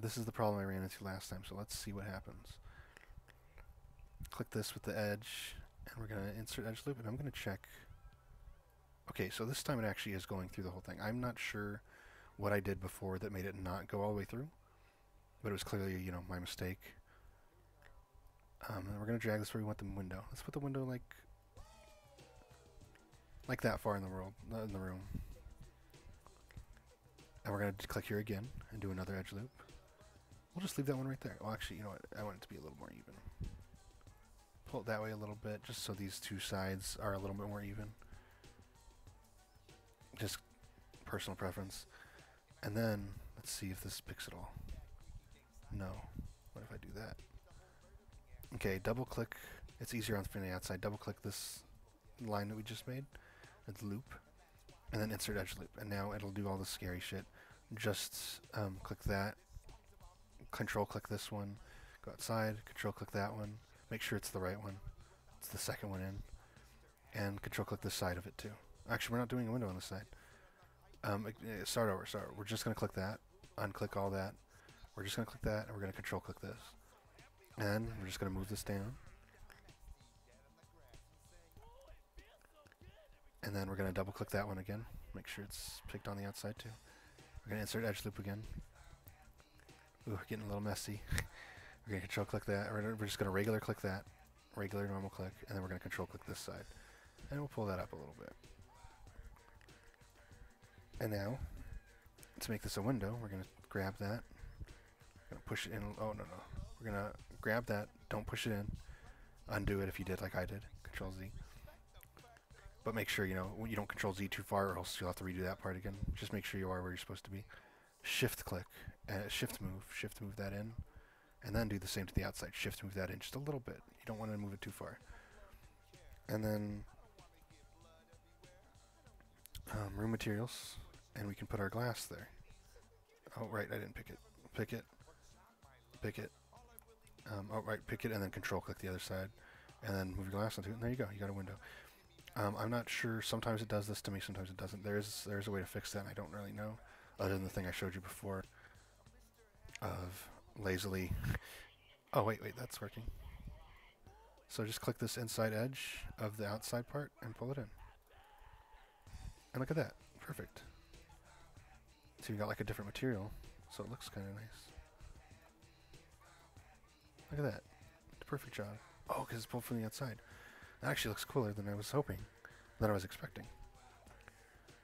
this is the problem I ran into last time, so let's see what happens. Click this with the edge, and we're going to insert edge loop, and I'm going to check. Okay, so this time it actually is going through the whole thing. I'm not sure what I did before that made it not go all the way through, but it was clearly, my mistake. And we're going to drag this where we want the window. Let's put the window like that far in the room. And we're going to click here again and do another edge loop. We'll just leave that one right there. Well, actually, you know what? I want it to be a little more even. Pull it that way a little bit, just so these two sides are a little bit more even. Just personal preference. And then, let's see if this picks it all. No. What if I do that? Okay, double click. It's easier on the outside. Double click this line that we just made. It's loop. And then insert edge loop. And now it'll do all the scary shit. Just click that. Control click this one. Go outside. Control click that one. Make sure it's the right one. It's the second one in. And control click this side of it too. Actually, we're not doing a window on the side. Start over. We're just going to click that. Unclick all that. We're just going to click that. And we're going to control click this. And we're just going to move this down. And then we're going to double click that one again. Make sure it's picked on the outside too. We're going to insert edge loop again. Ooh, getting a little messy. We're going to control click that. We're just going to regular click that. Regular normal click. And then we're going to control click this side. And we'll pull that up a little bit. And now, To make this a window, we're going to grab that. Gonna push it in. Oh, no. We're going to grab that. Don't push it in. Undo it if you did like I did. Control Z. But make sure, you know, you don't Control Z too far or else you'll have to redo that part again. Just make sure you are where you're supposed to be. Shift click. Shift move that in. And then do the same to the outside. Shift move that in just a little bit. You don't want to move it too far. And then room materials. And we can put our glass there. Oh, right, I didn't pick it. Pick it. Pick it. Oh, right, pick it and then control click the other side. And then move your glass onto it. And there you go. You got a window. I'm not sure. Sometimes it does this to me. Sometimes it doesn't. There's a way to fix that. And I don't really know. Other than the thing I showed you before. Of lazily. Oh, wait. That's working. So just click this inside edge of the outside part and pull it in. And look at that. Perfect. So you got like a different material. So it looks kind of nice. Look at that. Perfect job. Oh, because it's pulled from the outside. That actually looks cooler than I was hoping. Than I was expecting.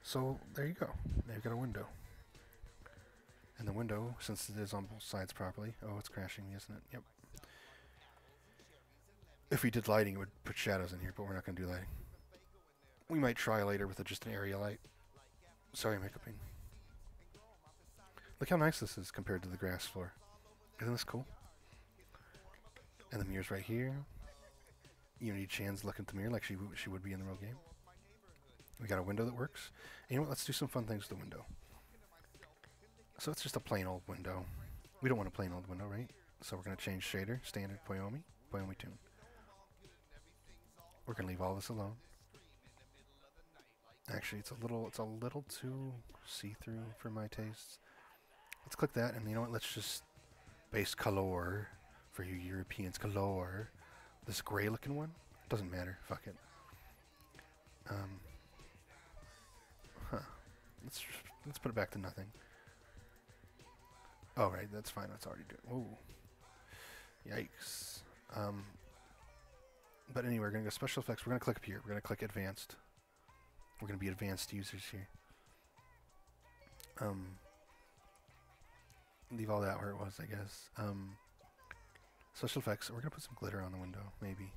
So there you go. Now you've got a window. And the window, since it is on both sides properly. Oh, it's crashing me, isn't it? Yep. If we did lighting, it would put shadows in here, but we're not going to do lighting. We might try later with just an area light. Sorry, I'm hiccuping. Look how nice this is compared to the grass floor. Isn't this cool? And the mirror's right here. Unity Chan's looking at the mirror like she would be in the real game. We got a window that works. And you know what? Let's do some fun things with the window. So it's just a plain old window. We don't want a plain old window, right? So we're going to change shader, standard Poiyomi tune. We're going to leave all this alone. Actually, it's a little too see-through for my tastes. Let's click that, and you know what? Let's just base color for you Europeans. Color. This gray-looking one doesn't matter. Fuck it. Let's put it back to nothing. Oh, right, that's fine. That's already doing. Ooh, yikes. But anyway, we're gonna go special effects. We're gonna click up here. We're gonna click advanced. We're gonna be advanced users here. Leave all that where it was, I guess. Special effects. We're gonna put some glitter on the window, maybe.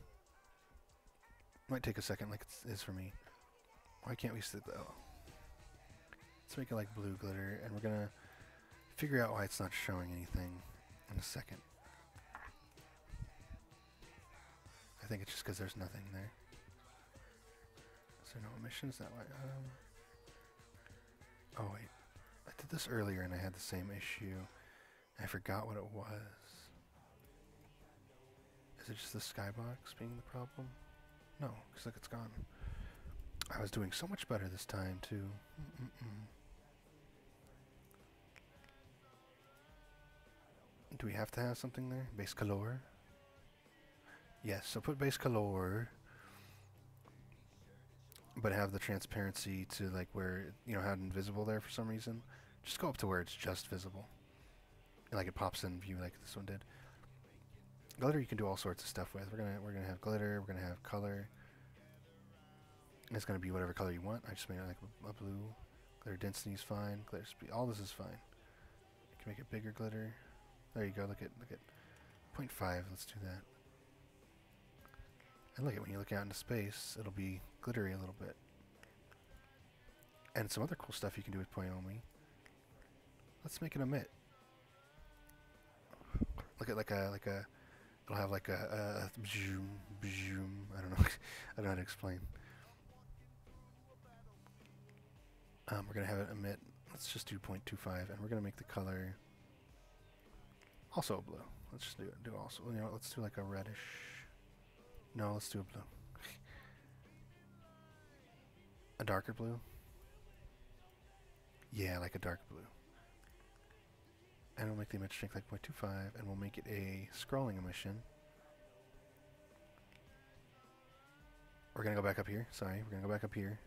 Might take a second, like it is for me. Why can't we sit though? Let's make it like blue glitter, and we're gonna figure out why it's not showing anything in a second. I think it's just because there's nothing there. Is there no emission? Is that why? Oh wait, I did this earlier and I had the same issue. I forgot what it was. Is it just the Skybox being the problem? No, because look, it's gone. I was doing so much better this time too. Do we have to have something there? Base color? Yes, so put base color, but have the transparency to like where, you know, had invisible there for some reason. Just go up to where it's just visible. Like it pops in view like this one did. Glitter you can do all sorts of stuff with. We're gonna have glitter, we're gonna have color. And it's gonna be whatever color you want. I just made it like a blue. Glitter density is fine. Glitter speed, all this is fine. You can make it bigger glitter. There you go. Look at 0.5. Let's do that. And look at when you look out into space, it'll be glittery a little bit. And some other cool stuff you can do with Poiyomi. Let's make it emit. Look at it'll have like a zoom. I don't know. I don't know how to explain. We're gonna have it emit. Let's just do 0.25, and we're gonna make the color also a blue. Let's just do also. You know what, let's do like a reddish. No, let's do a blue. A darker blue. Yeah, like a dark blue. And we'll make the image strength like 0.25, and we'll make it a scrolling emission. We're gonna go back up here. Sorry, we're gonna go back up here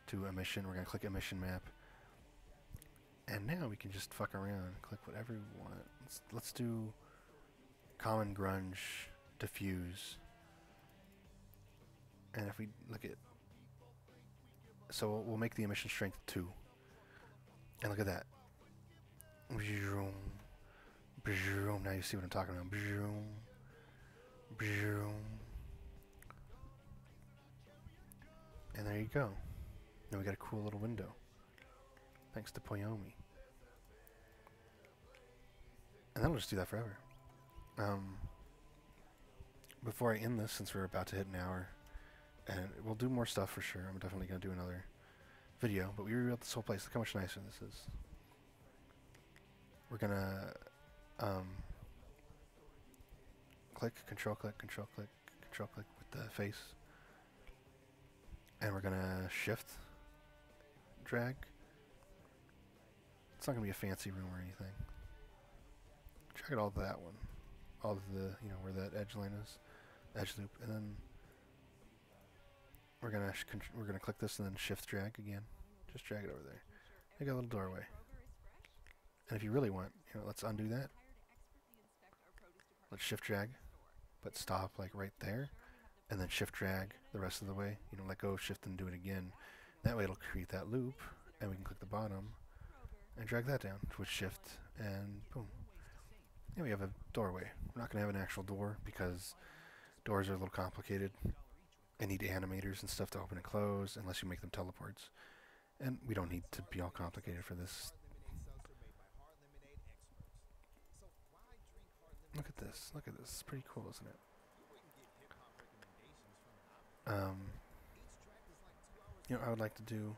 to emission. We're gonna click emission map. And now we can just fuck around, click whatever we want. Let's do common grunge diffuse. And if we look at, so we'll make the emission strength 2. And look at that. Now you see what I'm talking about. And there you go. Now we got a cool little window. Thanks to Poiyomi. And that'll just do that forever. Before I end this, since we're about to hit an hour, and we'll do more stuff for sure. I'm definitely going to do another video, but we rebuilt this whole place. Look how much nicer this is. We're going to click, control click, control click, control click with the face. And we're going to shift, drag. It's not going to be a fancy room or anything. Check out all that one. All of the, you know, where that edge line is. Edge loop. And then we're going to click this and then shift drag again. Just drag it over there. You got a little doorway. And if you really want, you know, let's undo that. Let's shift drag, but stop like right there. And then shift drag the rest of the way. You know, let go, shift, and do it again. That way it'll create that loop, and we can click the bottom and drag that down with shift, and boom. And we have a doorway. We're not going to have an actual door because doors are a little complicated. They need animators and stuff to open and close unless you make them teleports. And we don't need to be all complicated for this. Look at this. Look at this. It's pretty cool, isn't it? You know, I would like to do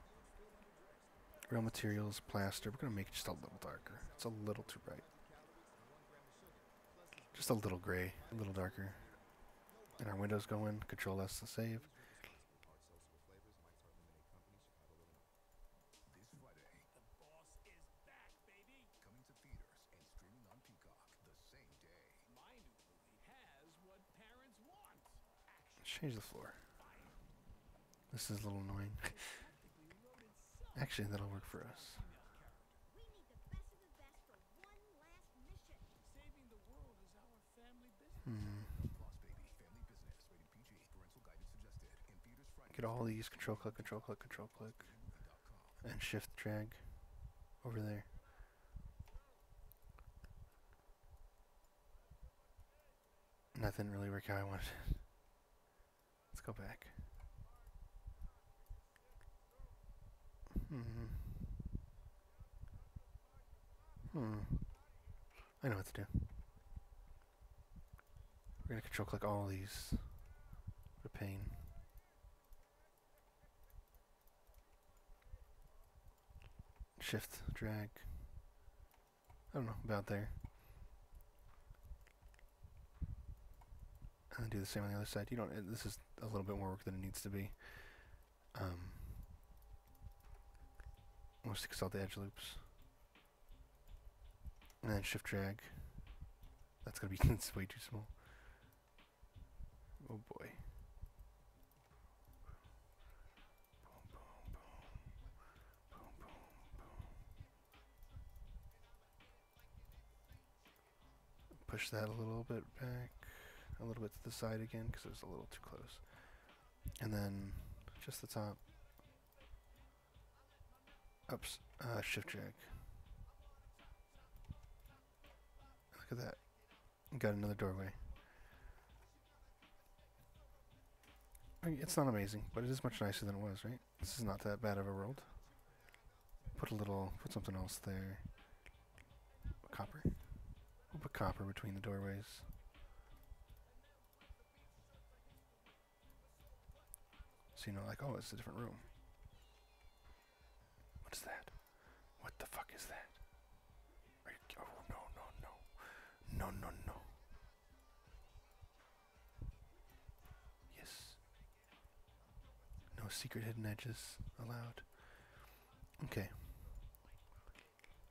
real materials, plaster. We're going to make it just a little darker. It's a little too bright. Just a little gray, a little darker. And our windows go in. Control S to save. Change the floor. This is a little annoying. Actually, that'll work for us. Get all these, control click, control click, control click, and shift drag over there. That didn't really work how I wanted it. Let's go back. I know what to do. We're going to control click all these. What a pain. Shift, drag. I don't know, about there. And do the same on the other side. You don't. This is a little bit more work than it needs to be. We'll stick out the edge loops, and then shift drag. That's gonna be it's way too small. Oh boy. Push that a little bit back. A little bit to the side again because it was a little too close. And then just the top. Ups, shift drag. Look at that. Got another doorway. I mean, it's not amazing, but it is much nicer than it was, right? This is not that bad of a world. Put something else there. Copper. We'll put copper between the doorways. So you know, like, oh, it's a different room. What is that? What the fuck is that? Are you, oh, no, no, no. No, no, no. Yes. No secret hidden edges allowed. Okay.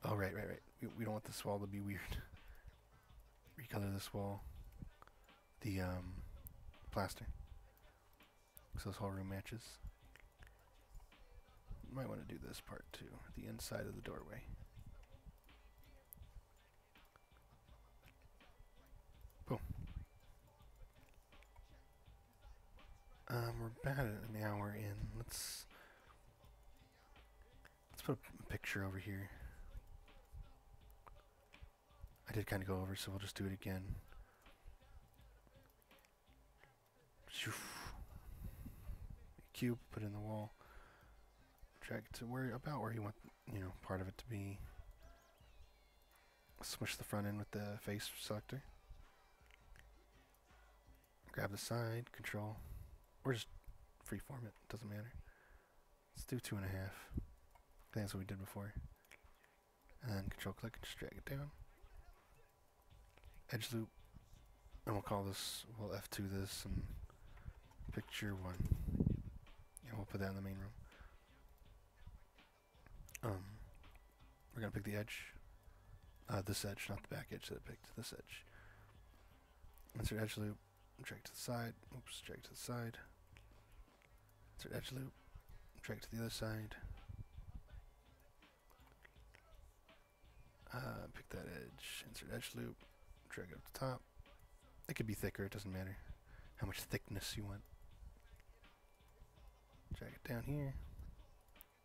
Oh, right. We don't want this wall to be weird. Recolor this wall. The, plaster. So this whole room matches. Might want to do this part too, the inside of the doorway. Boom. We're about an hour in. Let's put a picture over here. I did kind of go over, so we'll just do it again. Cube, put it in the wall. Drag it to about where you want, part of it to be. Smush the front end with the face selector. Grab the side, control, or just freeform it, doesn't matter. Let's do 2.5. I think that's what we did before. And then control click and just drag it down. Edge loop, and we'll call this, we'll F2 this and picture 1. And we'll put that in the main room. We're gonna pick the edge. This edge, not the back edge that I picked, this edge. Insert edge loop, drag to the side, oops, drag to the side. Insert edge loop, drag to the other side. Pick that edge, insert edge loop, drag it up the top. It could be thicker, it doesn't matter how much thickness you want. Drag it down here.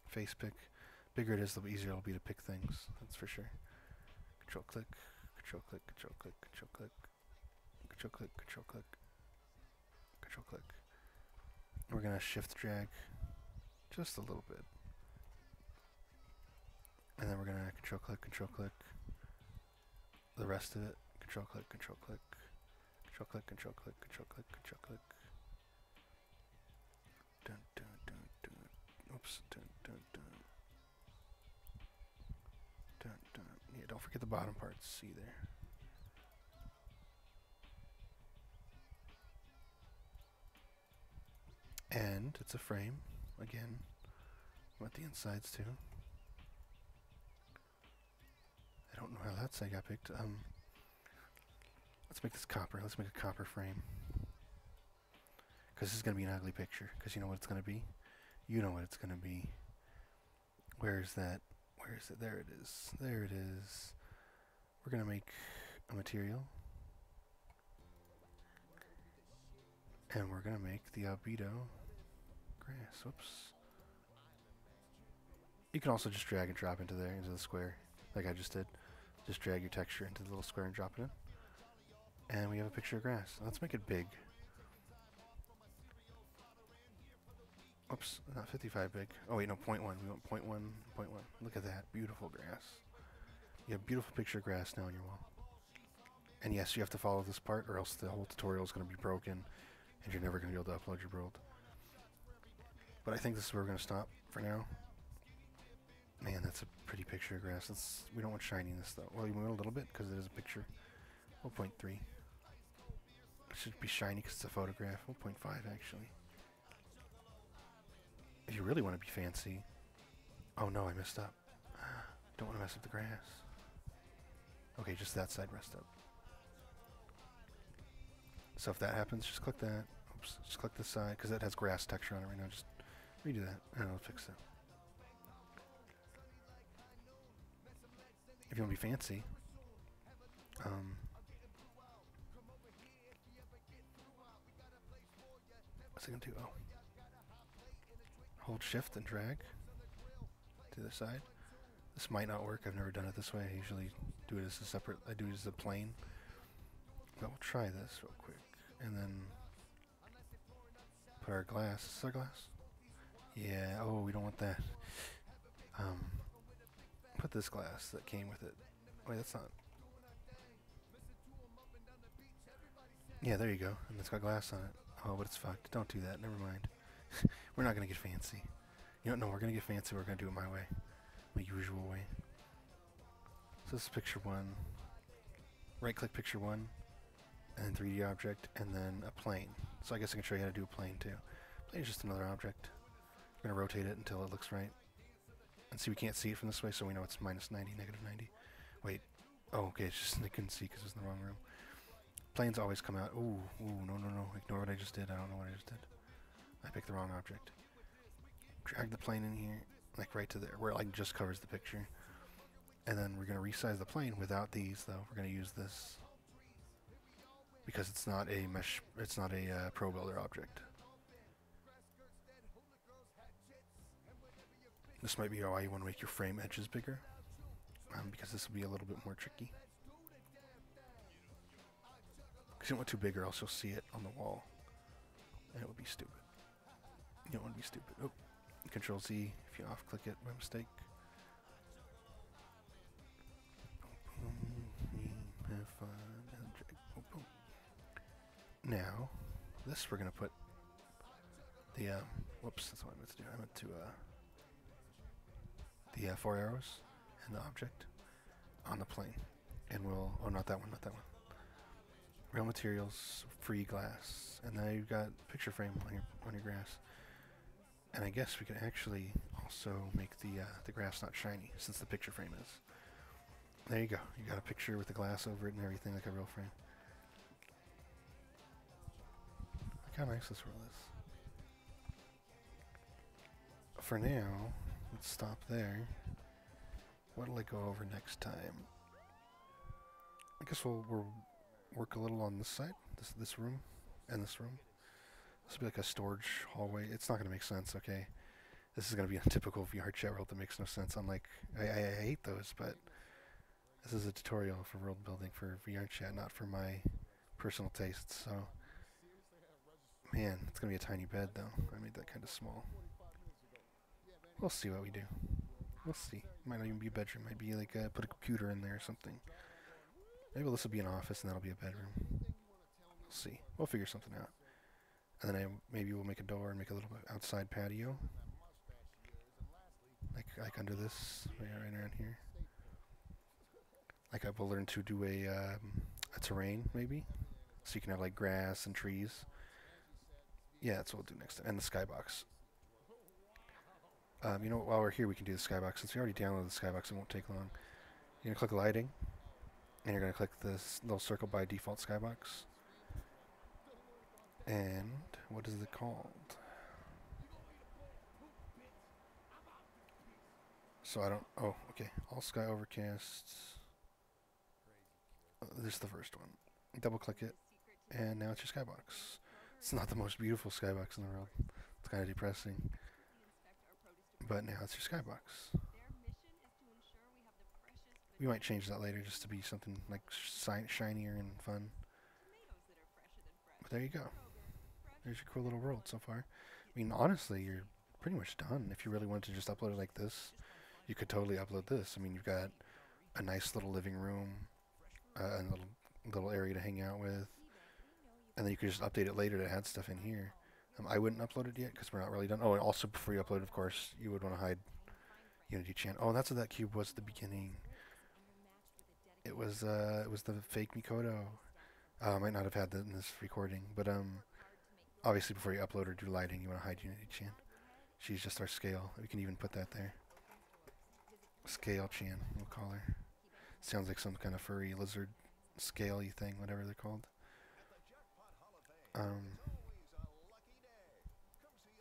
Face pick. Bigger it is, the easier it'll be to pick things, that's for sure. Control click, control click, control click, control click, control click, control click, control click. We're gonna shift drag just a little bit. And then we're gonna control click, the rest of it. Control click, control click, control click, control click, control click, control click. Dun dun dun dun. Oops. Dun dun dun. Dun dun. Yeah, don't forget the bottom parts either. And it's a frame again. Want the insides too. I don't know how that side got picked. Let's make this copper. Let's make a copper frame. Because this is going to be an ugly picture. Because you know what it's going to be? You know what it's going to be. Where is that? Where is it? There it is. There it is. We're going to make a material. And we're going to make the albedo grass. Whoops. You can also just drag and drop into there, into the square, like I just did. Just drag your texture into the little square and drop it in. And we have a picture of grass. Let's make it big. Oops, not 55 big. Oh wait, no, 0.1. We want 0.1, 0.1. Look at that, beautiful grass. You have a beautiful picture of grass now on your wall. And yes, you have to follow this part or else the whole tutorial is going to be broken and you're never going to be able to upload your build. But I think this is where we're going to stop for now. Man, that's a pretty picture of grass. We don't want shininess though. Well, you move it a little bit because it is a picture. 0.3. It should be shiny because it's a photograph. 0.5 actually. If you really want to be fancy. Oh no, I messed up. Don't want to mess up the grass. Okay, just that side messed up. So if that happens, just click that. Oops, just click this side because that has grass texture on it right now. Just redo that and it'll fix it. If you want to be fancy, what's it gonna do? Oh, hold shift and drag to the side. This might not work. I've never done it this way. I usually do it as a separate. I do it as a plane. But we'll try this real quick, and then put our glass. Is this our glass? Yeah. Oh, we don't want that. Put this glass that came with it. Wait, that's not. Yeah, there you go. And it's got glass on it. Oh, but it's fucked. Don't do that. Never mind. We're not gonna get fancy. You don't know. We're gonna get fancy. We're gonna do it my way, my usual way. So this is picture 1. Right-click picture 1, and then 3D object, and then a plane. So I guess I can show you how to do a plane too. Plane is just another object. We're gonna rotate it until it looks right. And see, we can't see it from this way, so we know it's -90, -90. Wait. Oh, okay, it's just I couldn't see because it was in the wrong room. Planes always come out. Ooh, no. Ignore what I just did. I don't know what I just did. I picked the wrong object. Drag the plane in here, like right to there, where it like just covers the picture. And then we're going to resize the plane without these, though. We're going to use this because it's not a mesh. It's not a Pro Builder object. This might be why you want to make your frame edges bigger, because this will be a little bit more tricky. don't want too big or else you'll see it on the wall. And it would be stupid. You don't want to be stupid. Oh, Control Z if you off click it by mistake. Now, this we're gonna put the whoops, that's what I meant to do. I meant to the 4 arrows and the object on the plane, and we'll not that one, not that one. Real materials, free glass, and now you've got picture frame on your grass. And I guess we could actually also make the grass not shiny, since the picture frame is. There you go. You got a picture with the glass over it and everything like a real frame. Look how nice this world is. For now, let's stop there. What'll I go over next time? I guess we'll work a little on this side, this room, and this room. This will be like a storage hallway. It's not going to make sense, okay? This is going to be a typical VRChat world that makes no sense. Unlike, I hate those, but this is a tutorial for world building for VRChat, not for my personal tastes. So, man, it's going to be a tiny bed, though. I made that kind of small. We'll see what we do. We'll see. Might not even be a bedroom. Might be like put a computer in there or something. Maybe this will be an office and that'll be a bedroom. We'll see. We'll figure something out. And then maybe we'll make a door and make a little outside patio. Like under this, right around here. Like I will learn to do a terrain, maybe. So you can have like grass and trees. Yeah, that's what we'll do next time. And the Skybox. You know what, while we're here we can do the Skybox. Since we already downloaded the Skybox, it won't take long. You're going to click lighting. And you're going to click this little circle by default Skybox. And what is it called? So I don't, oh, okay. All sky overcasts. This is the first one. Double click it. And now it's your Skybox. It's not the most beautiful Skybox in the world. It's kind of depressing. But now it's your Skybox. We might change that later just to be something like shinier and fun. But there you go. There's your cool little world so far. I mean, honestly, you're pretty much done. If you really wanted to just upload it like this, you could totally upload this. I mean, you've got a nice little living room, a little area to hang out with, and then you could just update it later to add stuff in here. I wouldn't upload it yet because we're not really done. Oh, and also before you upload, of course, you would want to hide Unity Chan. Oh, that's what that cube was at the beginning. It was the fake Mikoto. I might not have had that in this recording, but obviously before you upload or do lighting, you want to hide Unity Chan. She's just our scale. We can even put that there. Scale Chan, we'll call her. Sounds like some kind of furry lizard scale-y thing, whatever they're called.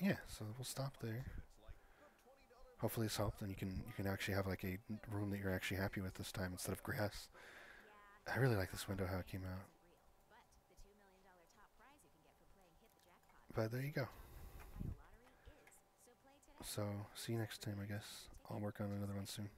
Yeah, so we'll stop there. Hopefully this helped, and you can actually have like a room that you're actually happy with this time instead of grass. I really like this window, how it came out. But there you go. So, see you next time, I guess. I'll work on another one soon.